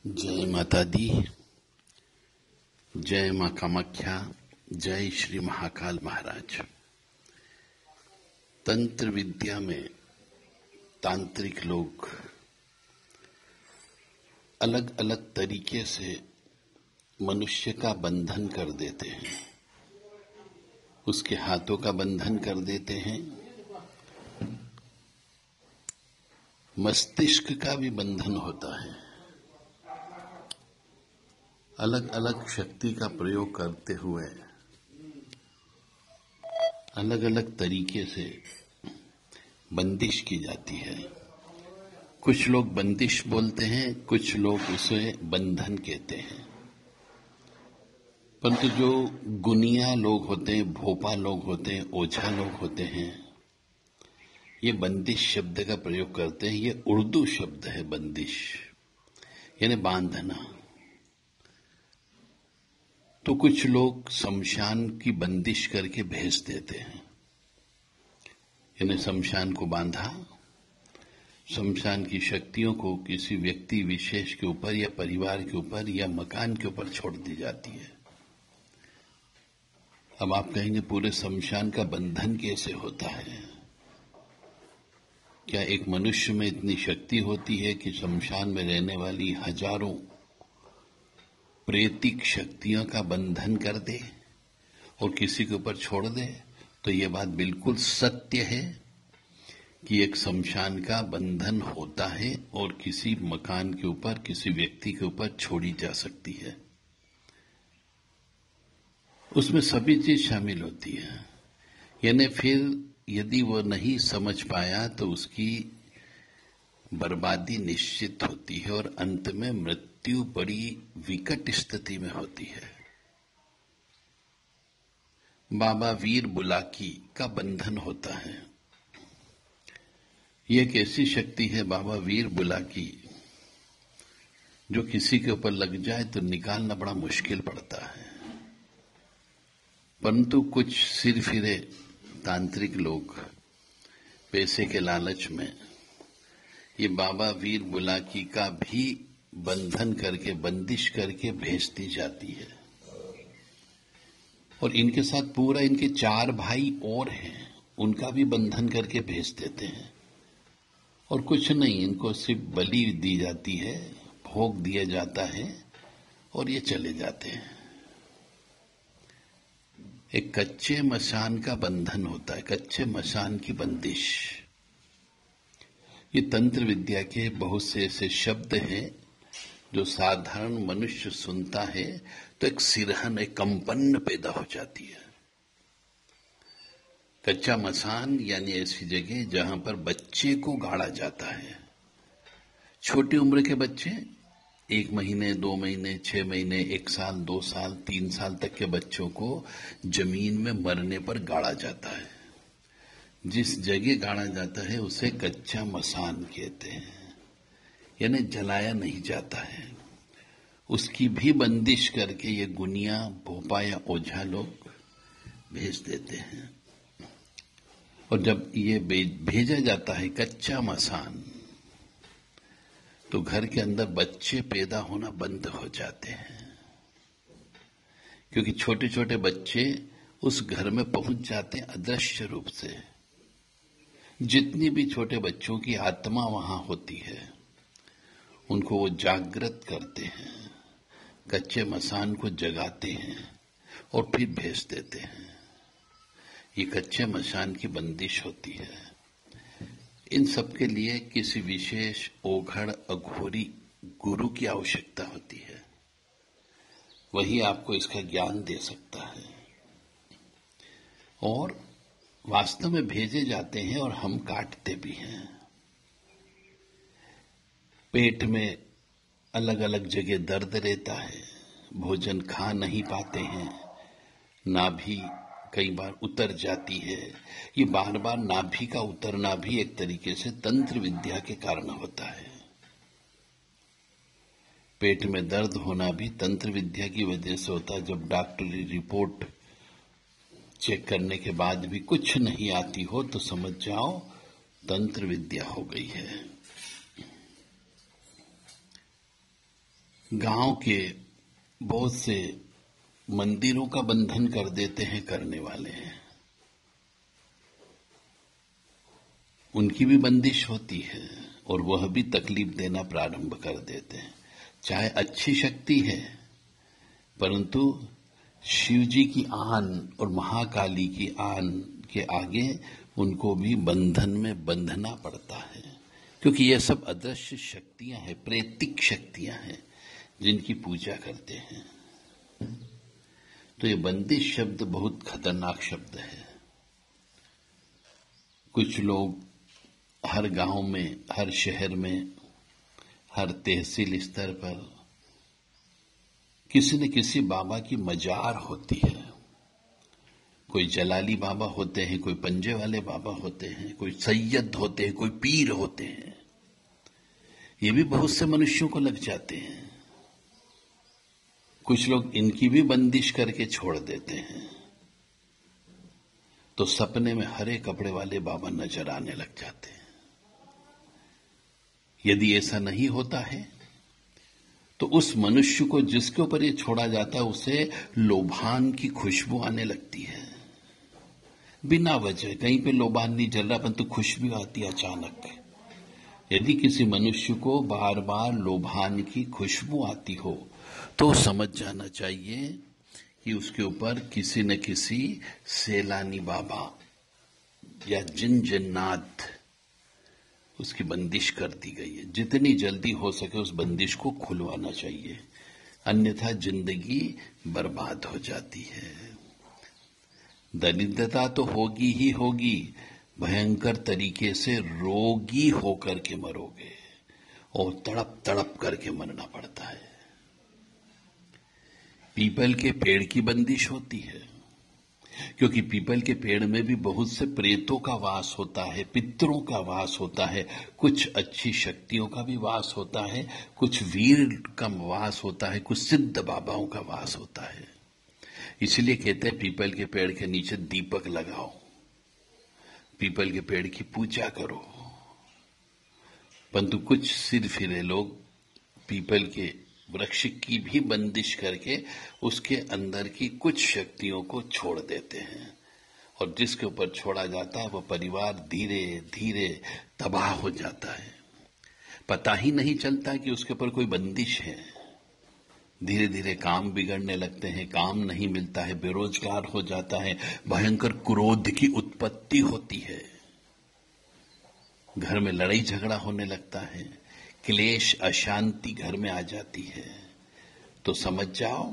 जय माता दी, जय माँ कामाख्या, जय श्री महाकाल महाराज। तंत्र विद्या में तांत्रिक लोग अलग अलग तरीके से मनुष्य का बंधन कर देते हैं। उसके हाथों का बंधन कर देते हैं, मस्तिष्क का भी बंधन होता है। अलग अलग शक्ति का प्रयोग करते हुए अलग अलग तरीके से बंदिश की जाती है। कुछ लोग बंदिश बोलते हैं, कुछ लोग उसे बंधन कहते हैं। परंतु जो गुनिया लोग होते हैं, भोपा लोग होते हैं, ओझा लोग होते हैं, ये बंदिश शब्द का प्रयोग करते हैं। ये उर्दू शब्द है बंदिश, यानी बांधना। तो कुछ लोग शमशान की बंदिश करके भेज देते हैं, यानी शमशान को बांधा, शमशान की शक्तियों को किसी व्यक्ति विशेष के ऊपर या परिवार के ऊपर या मकान के ऊपर छोड़ दी जाती है। अब आप कहेंगे पूरे शमशान का बंधन कैसे होता है? क्या एक मनुष्य में इतनी शक्ति होती है कि शमशान में रहने वाली हजारों प्रेतिक शक्तियों का बंधन कर दे और किसी के ऊपर छोड़ दे? तो यह बात बिल्कुल सत्य है कि एक शमशान का बंधन होता है और किसी मकान के ऊपर, किसी व्यक्ति के ऊपर छोड़ी जा सकती है। उसमें सभी चीज शामिल होती है। यानी फिर यदि वो नहीं समझ पाया तो उसकी बर्बादी निश्चित होती है और अंत में मृत्यु बड़ी विकट स्थिति में होती है। बाबा वीर बुलाकी का बंधन होता है। ये एक ऐसी शक्ति है बाबा वीर बुलाकी, जो किसी के ऊपर लग जाए तो निकालना बड़ा मुश्किल पड़ता है। परंतु कुछ सिरफिरे तांत्रिक लोग पैसे के लालच में ये बाबा वीर बुलाकी का भी बंधन करके, बंदिश करके भेज दी जाती है। और इनके साथ पूरा इनके 4 भाई और हैं, उनका भी बंधन करके भेज देते हैं। और कुछ नहीं, इनको सिर्फ बलि दी जाती है, भोग दिया जाता है और ये चले जाते हैं। एक कच्चे मशान का बंधन होता है, कच्चे मशान की बंदिश। ये तंत्र विद्या के बहुत से ऐसे शब्द हैं जो साधारण मनुष्य सुनता है तो एक सिरहन, एक कंपन पैदा हो जाती है। कच्चा मसान यानी ऐसी जगह जहां पर बच्चे को गाड़ा जाता है। छोटी उम्र के बच्चे, 1 महीने, 2 महीने, 6 महीने, 1 साल, 2 साल, 3 साल तक के बच्चों को जमीन में मरने पर गाड़ा जाता है। जिस जगह गाड़ा जाता है उसे कच्चा मसान कहते हैं, यानी जलाया नहीं जाता है। उसकी भी बंदिश करके ये गुनिया, भोपा या ओझा लोग भेज देते हैं। और जब ये भेजा जाता है कच्चा मसान, तो घर के अंदर बच्चे पैदा होना बंद हो जाते हैं, क्योंकि छोटे छोटे बच्चे उस घर में पहुंच जाते हैं अदृश्य रूप से। जितनी भी छोटे बच्चों की आत्मा वहां होती है, उनको वो जागृत करते हैं, कच्चे मसान को जगाते हैं और फिर भेज देते हैं। ये कच्चे मसान की बंदिश होती है। इन सब के लिए किसी विशेष ओघड़, अघोरी गुरु की आवश्यकता होती है। वही आपको इसका ज्ञान दे सकता है। और वास्तव में भेजे जाते हैं और हम काटते भी हैं। पेट में अलग अलग जगह दर्द रहता है, भोजन खा नहीं पाते हैं, नाभि कई बार उतर जाती है। ये बार बार नाभि का उतरना भी एक तरीके से तंत्र विद्या के कारण होता है। पेट में दर्द होना भी तंत्र विद्या की वजह से होता है। जब डॉक्टरी रिपोर्ट चेक करने के बाद भी कुछ नहीं आती हो तो समझ जाओ तंत्र विद्या हो गई है। गांव के बहुत से मंदिरों का बंधन कर देते हैं करने वाले हैं, उनकी भी बंदिश होती है और वह भी तकलीफ देना प्रारंभ कर देते हैं। चाहे अच्छी शक्ति है, परंतु शिव जी की आन और महाकाली की आन के आगे उनको भी बंधन में बंधना पड़ता है, क्योंकि यह सब अदृश्य शक्तियां हैं, प्रेतिक शक्तियां हैं जिनकी पूजा करते हैं। तो ये बंदिश शब्द बहुत खतरनाक शब्द है। कुछ लोग हर गांव में, हर शहर में, हर तहसील स्तर पर किसी न किसी बाबा की मजार होती है। कोई जलाली बाबा होते हैं, कोई पंजे वाले बाबा होते हैं, कोई सैयद होते हैं, कोई पीर होते हैं। ये भी बहुत से मनुष्यों को लग जाते हैं। कुछ लोग इनकी भी बंदिश करके छोड़ देते हैं, तो सपने में हरे कपड़े वाले बाबा नजर आने लग जाते हैं। यदि ऐसा नहीं होता है तो उस मनुष्य को जिसके ऊपर ये छोड़ा जाता है उसे लोभान की खुशबू आने लगती है। बिना वजह कहीं पे लोबान नहीं जल रहा, परंतु खुशबू आती है अचानक। यदि किसी मनुष्य को बार बार लोभान की खुशबू आती हो तो समझ जाना चाहिए कि उसके ऊपर किसी न किसी सेलानी बाबा या जिन जन्नात उसकी बंदिश कर दी गई है। जितनी जल्दी हो सके उस बंदिश को खुलवाना चाहिए, अन्यथा जिंदगी बर्बाद हो जाती है। दरिद्रता तो होगी ही होगी, भयंकर तरीके से रोगी होकर के मरोगे और तड़प तड़प करके मरना पड़ता है। पीपल के पेड़ की बंदिश होती है, क्योंकि पीपल के पेड़ में भी बहुत से प्रेतों का वास होता है, पितरों का वास होता है, कुछ अच्छी शक्तियों का भी वास होता है, कुछ वीर का वास होता है, कुछ सिद्ध बाबाओं का वास होता है। इसलिए कहते हैं पीपल के पेड़ के नीचे दीपक लगाओ, पीपल के पेड़ की पूजा करो। परंतु कुछ सिर फिरे लोग पीपल के वृक्ष की भी बंदिश करके उसके अंदर की कुछ शक्तियों को छोड़ देते हैं, और जिसके ऊपर छोड़ा जाता है वह परिवार धीरे धीरे तबाह हो जाता है। पता ही नहीं चलता कि उसके ऊपर कोई बंदिश है। धीरे धीरे काम बिगड़ने लगते हैं, काम नहीं मिलता है, बेरोजगार हो जाता है, भयंकर क्रोध की उत्पत्ति होती है, घर में लड़ाई झगड़ा होने लगता है, क्लेश अशांति घर में आ जाती है। तो समझ जाओ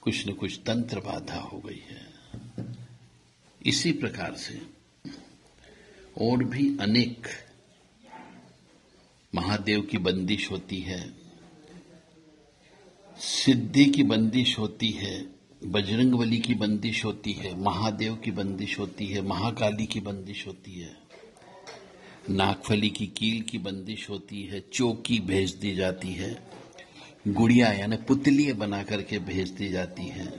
कुछ न कुछ तंत्र बाधा हो गई है। इसी प्रकार से और भी अनेक महादेव की बंदिश होती है, सिद्धि की बंदिश होती है, बजरंगबली की बंदिश होती है, महादेव की बंदिश होती है, महाकाली की बंदिश होती है, नागफली की कील की बंदिश होती है, चौकी भेज दी जाती है, गुड़िया यानी पुतलियां बना करके भेज दी जाती हैं।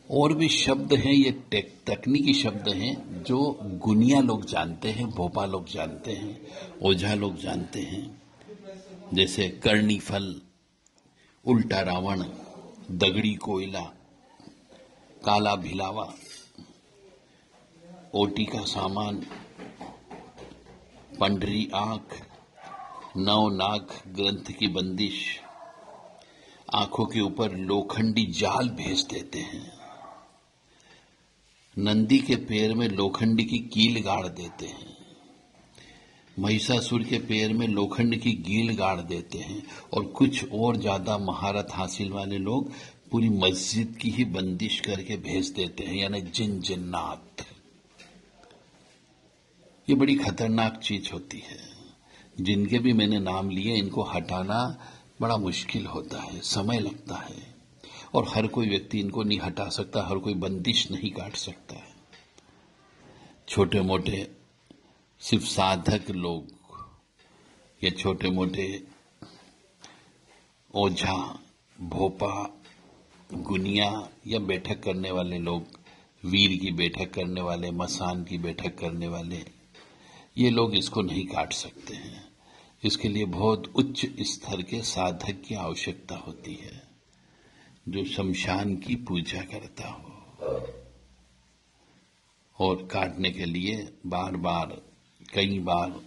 और भी शब्द हैं, ये तकनीकी शब्द हैं जो गुनिया लोग जानते हैं, भोपा लोग जानते हैं, ओझा लोग जानते हैं, जैसे करनी फल, उल्टा रावण, दगड़ी कोयला, काला भिलावा, ओटी का सामान, पंडरी आंख, नौ नाग ग्रंथ की बंदिश, आंखों के ऊपर लोखंडी जाल भेज देते हैं, नंदी के पैर में लोखंड की कील गाड़ देते हैं, महिषासुर के पैर में लोखंड की कील गाड़ देते हैं, और कुछ और ज्यादा महारत हासिल वाले लोग पूरी मस्जिद की ही बंदिश करके भेज देते हैं, यानी जिन जिन्नात। ये बड़ी खतरनाक चीज होती है। जिनके भी मैंने नाम लिए, इनको हटाना बड़ा मुश्किल होता है, समय लगता है, और हर कोई व्यक्ति इनको नहीं हटा सकता, हर कोई बंदिश नहीं काट सकता है। छोटे मोटे सिर्फ साधक लोग या छोटे मोटे ओझा, भोपा, गुनिया या बैठक करने वाले लोग, वीर की बैठक करने वाले, मसान की बैठक करने वाले, ये लोग इसको नहीं काट सकते हैं। इसके लिए बहुत उच्च स्तर के साधक की आवश्यकता होती है, जो शमशान की पूजा करता हो। और काटने के लिए बार बार कई बार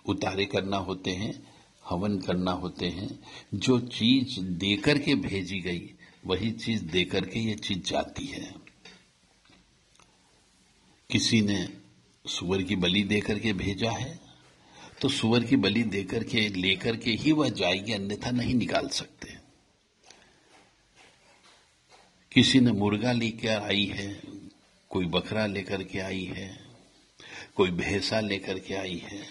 उतारे करना होते हैं, हवन करना होते हैं। जो चीज देकर के भेजी गई वही चीज देकर के ये चीज जाती है। किसी ने सुअर की बलि देकर के भेजा है तो सुअर की बलि देकर के लेकर के ही वह जाएगी, अन्यथा नहीं निकाल सकते। किसी ने मुर्गा लेकर आई है, कोई बकरा लेकर के आई है, कोई भैंसा लेकर के आई है,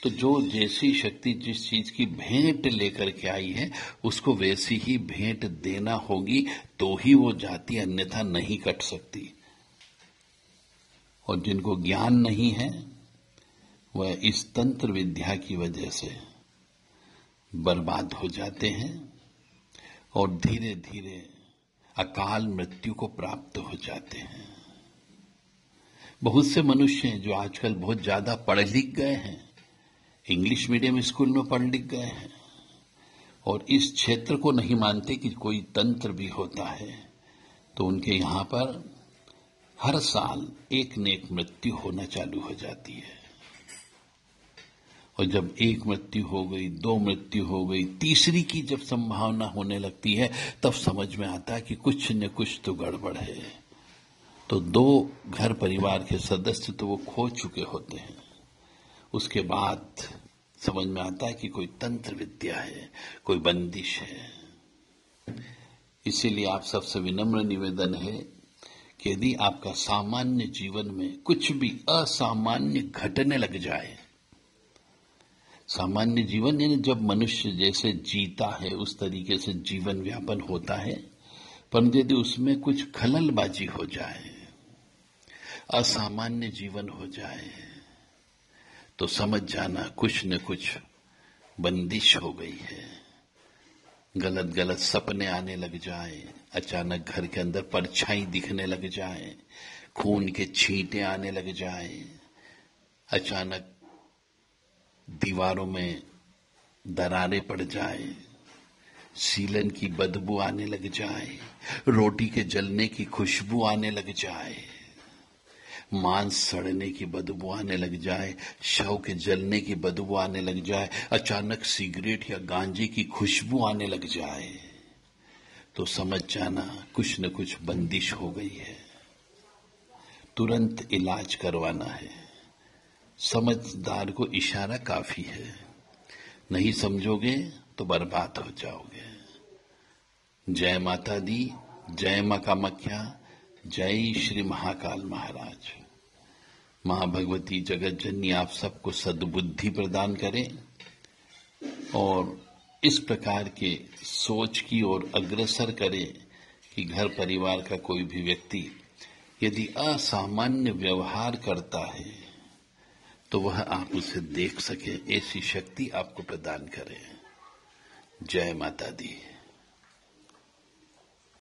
तो जो जैसी शक्ति जिस चीज की भेंट लेकर के आई है उसको वैसी ही भेंट देना होगी, तो ही वो जाती, अन्यथा नहीं कट सकती। और जिनको ज्ञान नहीं है वह इस तंत्र विद्या की वजह से बर्बाद हो जाते हैं और धीरे धीरे अकाल मृत्यु को प्राप्त हो जाते हैं। बहुत से मनुष्य हैं जो आजकल बहुत ज्यादा पढ़ लिख गए हैं, इंग्लिश मीडियम स्कूल में पढ़ लिख गए हैं और इस क्षेत्र को नहीं मानते कि कोई तंत्र भी होता है, तो उनके यहां पर हर साल एक न एक मृत्यु होना चालू हो जाती है। और जब एक मृत्यु हो गई, दो मृत्यु हो गई, तीसरी की जब संभावना होने लगती है तब समझ में आता है कि कुछ न कुछ तो गड़बड़ है। तो दो घर परिवार के सदस्य तो वो खो चुके होते हैं। उसके बाद समझ में आता है कि कोई तंत्र विद्या है, कोई बंदिश है। इसीलिए आप सबसे विनम्र निवेदन है कि यदि आपका सामान्य जीवन में कुछ भी असामान्य घटने लग जाए, सामान्य जीवन यानी जब मनुष्य जैसे जीता है उस तरीके से जीवन व्यापन होता है, परंतु यदि उसमें कुछ खललबाजी हो जाए, असामान्य जीवन हो जाए, तो समझ जाना कुछ न कुछ बंदिश हो गई है। गलत गलत सपने आने लग जाए, अचानक घर के अंदर परछाई दिखने लग जाए, खून के छींटे आने लग जाए, अचानक दीवारों में दरारें पड़ जाए, सीलन की बदबू आने लग जाए, रोटी के जलने की खुशबू आने लग जाए, मांस सड़ने की बदबू आने लग जाए, शव के जलने की बदबू आने लग जाए, अचानक सिगरेट या गांजे की खुशबू आने लग जाए, तो समझ जाना कुछ न कुछ बंदिश हो गई है। तुरंत इलाज करवाना है। समझदार को इशारा काफी है, नहीं समझोगे तो बर्बाद हो जाओगे। जय माता दी, जय मां कामाख्या, जय श्री महाकाल महाराज। मां भगवती जगत जननी आप सबको सद्बुद्धि प्रदान करें और इस प्रकार के सोच की ओर अग्रसर करें कि घर परिवार का कोई भी व्यक्ति यदि असामान्य व्यवहार करता है तो वह आप उसे देख सके, ऐसी शक्ति आपको प्रदान करें। जय माता दी।